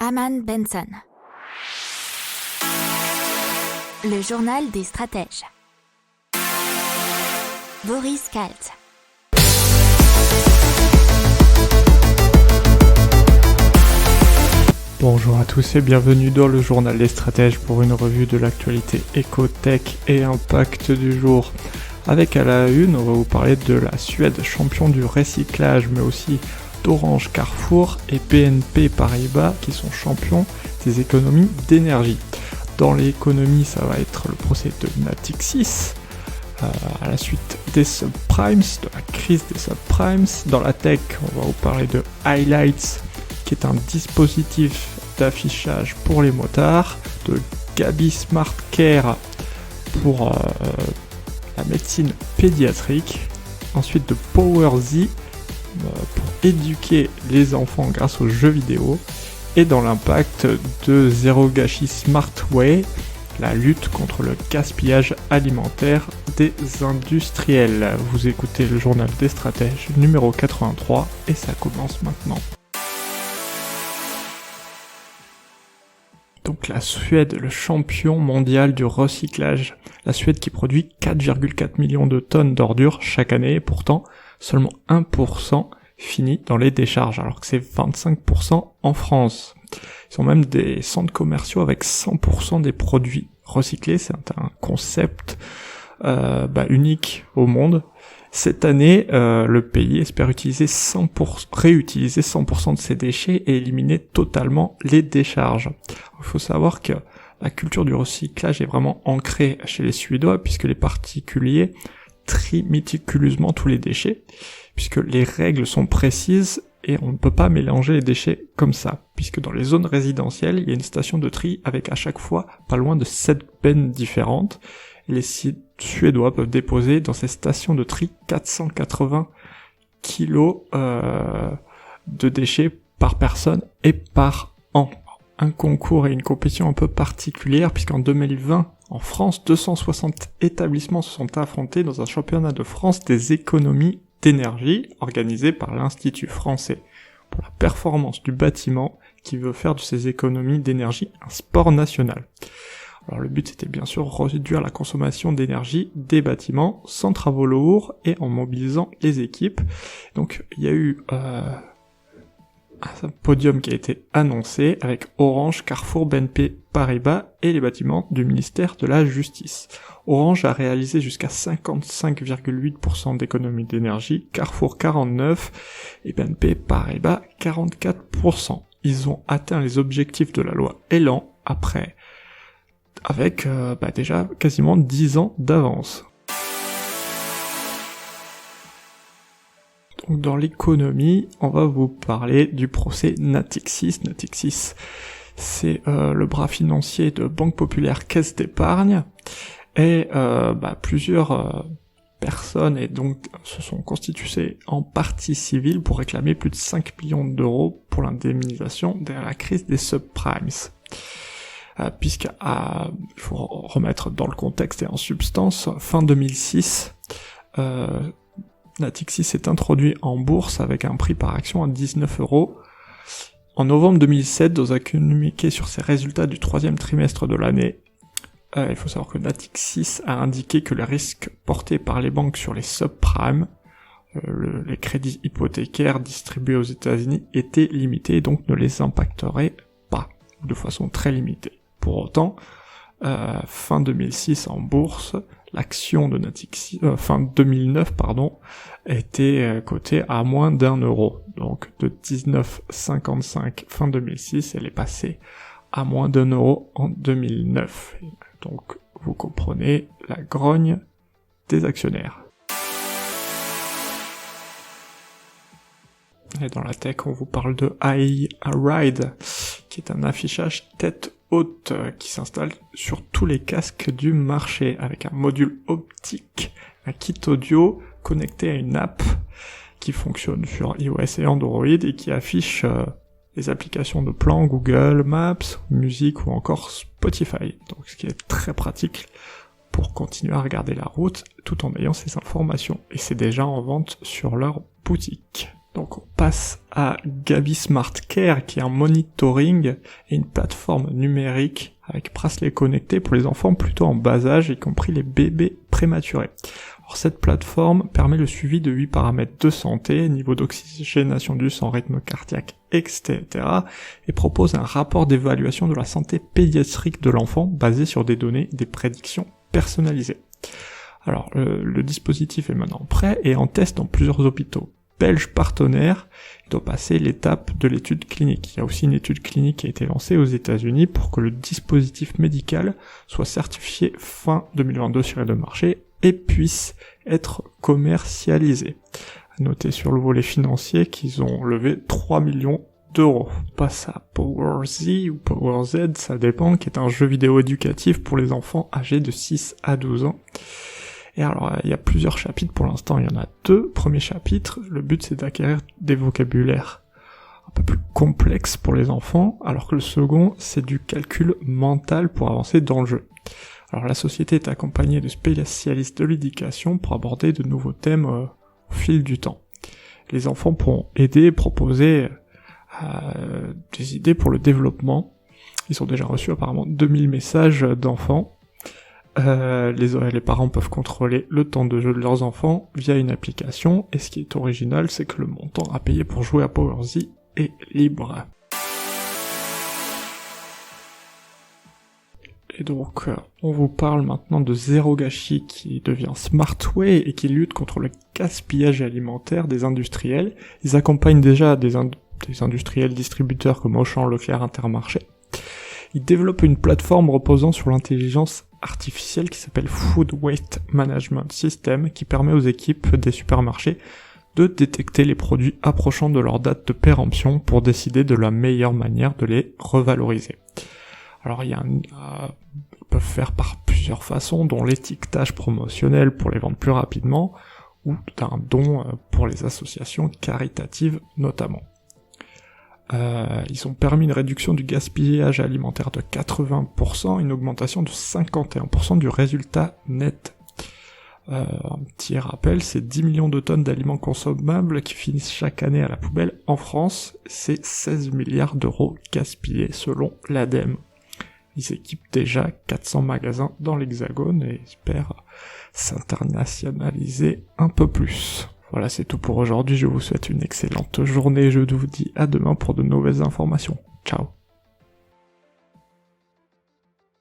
Aman Benson. Le journal des stratèges. Boris Kalt. Bonjour à tous et bienvenue dans le journal des stratèges pour une revue de l'actualité éco-tech et impact du jour. Avec à la une, on va vous parler de la Suède, champion du recyclage, mais aussi d'Orange, Carrefour et BNP Paribas qui sont champions des économies d'énergie. Dans l'économie, ça va être le procès de Natixis, à la suite des subprimes, de la crise des subprimes. Dans la tech, on va vous parler de Highlights, qui est un dispositif d'affichage pour les motards, de Gabi Smart Care pour la médecine pédiatrique, ensuite de PowerZ pour éduquer les enfants grâce aux jeux vidéo, et dans l'impact de Zero Gashi Smart Way, la lutte contre le gaspillage alimentaire des industriels. Vous écoutez le journal des stratèges numéro 83 et ça commence maintenant. Donc la Suède, le champion mondial du recyclage. La Suède qui produit 4,4 millions de tonnes d'ordures chaque année, et pourtant seulement 1% finit dans les décharges, alors que c'est 25% en France. Ils ont même des centres commerciaux avec 100% des produits recyclés, c'est un concept unique au monde. Cette année, le pays espère réutiliser 100% de ses déchets et éliminer totalement les décharges. Il faut savoir que la culture du recyclage est vraiment ancrée chez les Suédois, puisque les particuliers trient méticuleusement tous les déchets, puisque les règles sont précises et on ne peut pas mélanger les déchets comme ça, puisque dans les zones résidentielles, il y a une station de tri avec à chaque fois pas loin de 7 bennes différentes. Les Suédois peuvent déposer dans ces stations de tri 480 kilos de déchets par personne et par an. Un concours et une compétition un peu particulière, puisqu'en 2020, en France, 260 établissements se sont affrontés dans un championnat de France des économies d'énergie organisé par l'Institut français pour la performance du bâtiment, qui veut faire de ces économies d'énergie un sport national. Alors le but c'était bien sûr réduire la consommation d'énergie des bâtiments sans travaux lourds et en mobilisant les équipes. Donc il y a eu un podium qui a été annoncé avec Orange, Carrefour, BNP Paribas et les bâtiments du ministère de la Justice. Orange a réalisé jusqu'à 55,8% d'économie d'énergie, Carrefour 49% et BNP Paribas 44%. Ils ont atteint les objectifs de la loi Elan avec déjà quasiment 10 ans d'avance. Donc dans l'économie, on va vous parler du procès Natixis. Natixis, c'est le bras financier de Banque Populaire Caisse d'Épargne, et plusieurs personnes et donc se sont constituées en partie civile pour réclamer plus de 5 millions d'euros pour l'indemnisation de la crise des subprimes. Il faut remettre dans le contexte et en substance, fin 2006, Natixis s'est introduit en bourse avec un prix par action à 19 €. En novembre 2007, dans un communiqué sur ses résultats du troisième trimestre de l'année, il faut savoir que Natixis a indiqué que les risques portés par les banques sur les subprimes, les crédits hypothécaires distribués aux États-Unis, étaient limités et donc ne les impacteraient pas, de façon très limitée. Pour autant, fin 2006 en bourse, l'action de Natixis, fin 2009 était cotée à moins d'1 €. Donc de 19,55 fin 2006, elle est passée à moins d'1 € en 2009. Donc vous comprenez la grogne des actionnaires. Et dans la tech, on vous parle de iRide, qui est un affichage tête haute qui s'installe sur tous les casques du marché avec un module optique, un kit audio connecté à une app qui fonctionne sur iOS et Android et qui affiche les applications de plan Google Maps, musique ou encore Spotify. Donc ce qui est très pratique pour continuer à regarder la route tout en ayant ces informations. Et c'est déjà en vente sur leur boutique. Donc on passe à Gavi Smart Care, qui est un monitoring et une plateforme numérique avec bracelet connecté pour les enfants plutôt en bas âge, y compris les bébés prématurés. Alors cette plateforme permet le suivi de 8 paramètres de santé, niveau d'oxygénation du sang, rythme cardiaque, etc. et propose un rapport d'évaluation de la santé pédiatrique de l'enfant basé sur des données, des prédictions personnalisées. Alors le dispositif est maintenant prêt et en test dans plusieurs hôpitaux belges partenaires. Il doit passer l'étape de l'étude clinique. Il y a aussi une étude clinique qui a été lancée aux États-Unis pour que le dispositif médical soit certifié fin 2022 sur le marché et puisse être commercialisé. À noter sur le volet financier qu'ils ont levé 3 millions d'euros. On passe à Power Z ou Power Z, ça dépend, qui est un jeu vidéo éducatif pour les enfants âgés de 6 à 12 ans. Et alors, il y a plusieurs chapitres pour l'instant, il y en a 2. Premier chapitre, le but c'est d'acquérir des vocabulaires un peu plus complexes pour les enfants, alors que le second, c'est du calcul mental pour avancer dans le jeu. Alors la société est accompagnée de spécialistes de l'éducation pour aborder de nouveaux thèmes au fil du temps. Les enfants pourront aider et proposer des idées pour le développement. Ils ont déjà reçu apparemment 2000 messages d'enfants. Les parents peuvent contrôler le temps de jeu de leurs enfants via une application, et ce qui est original, c'est que le montant à payer pour jouer à Power Z est libre. Et donc, on vous parle maintenant de Zéro Gâchis qui devient Smartway et qui lutte contre le gaspillage alimentaire des industriels. Ils accompagnent déjà des industriels distributeurs comme Auchan, Leclerc, Intermarché. Ils développent une plateforme reposant sur l'intelligence artificielle qui s'appelle Food Waste Management System, qui permet aux équipes des supermarchés de détecter les produits approchant de leur date de péremption pour décider de la meilleure manière de les revaloriser. Alors ils peuvent faire par plusieurs façons, dont l'étiquetage promotionnel pour les vendre plus rapidement, ou d'un don pour les associations caritatives notamment. Ils ont permis une réduction du gaspillage alimentaire de 80%, une augmentation de 51% du résultat net. Un petit rappel, c'est 10 millions de tonnes d'aliments consommables qui finissent chaque année à la poubelle en France, c'est 16 milliards d'euros gaspillés selon l'ADEME. Ils équipent déjà 400 magasins dans l'Hexagone et espèrent s'internationaliser un peu plus. Voilà, c'est tout pour aujourd'hui, je vous souhaite une excellente journée et je vous dis à demain pour de nouvelles informations. Ciao.